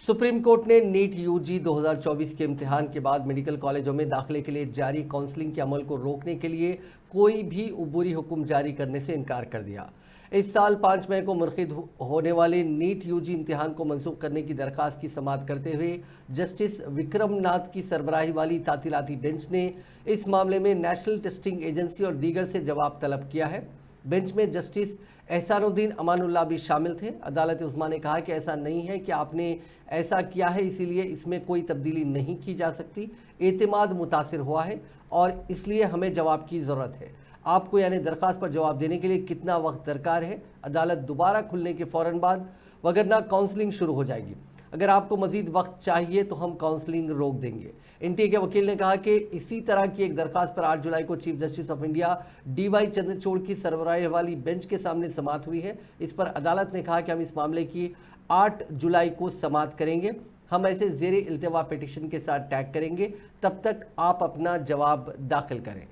Supreme court ने NEET UG 2024 के इम्तिहान के बाद मेडिकल कॉलेजों में दाखिले के लिए जारी काउंसलिंग के अमल को रोकने के लिए कोई भी उबूरी हुक्म जारी करने से इनकार कर दिया। इस साल 5 मई को मुनक़िद होने वाले नीट यूजी इम्तिहान को मंसूख करने की दरखास्त की समाअत करते हुए जस्टिस विक्रम नाथ की सरबराही वाली तातीलाती बेंच ने इस मामले में नेशनल टेस्टिंग एजेंसी और दीगर से जवाब तलब किया है। बेंच में जस्टिस एहसानुद्दीन अमानुल्लाह भी शामिल थे। अदालत उस्मा ने कहा कि ऐसा नहीं है कि आपने ऐसा किया है इसीलिए इसमें कोई तब्दीली नहीं की जा सकती। एतमाद मुतासिर हुआ है और इसलिए हमें जवाब की ज़रूरत है। आपको यानी दरख्वास्त पर जवाब देने के लिए कितना वक्त दरकार है? अदालत दोबारा खुलने के फ़ौरन बाद वगरना काउंसलिंग शुरू हो जाएगी। अगर आपको मज़ीद वक्त चाहिए तो हम काउंसलिंग रोक देंगे। एनटीए के वकील ने कहा कि इसी तरह की एक दरखास्त पर 8 जुलाई को chief justice of India DY Chandrachud की सरबराही वाली बेंच के सामने समाअत हुई है। इस पर अदालत ने कहा कि हम इस मामले की 8 जुलाई को समाअत करेंगे। हम ऐसे ज़ेरे इल्तिवा पिटीशन के साथ टैग करेंगे, तब तक आप अपना जवाब दाखिल करें।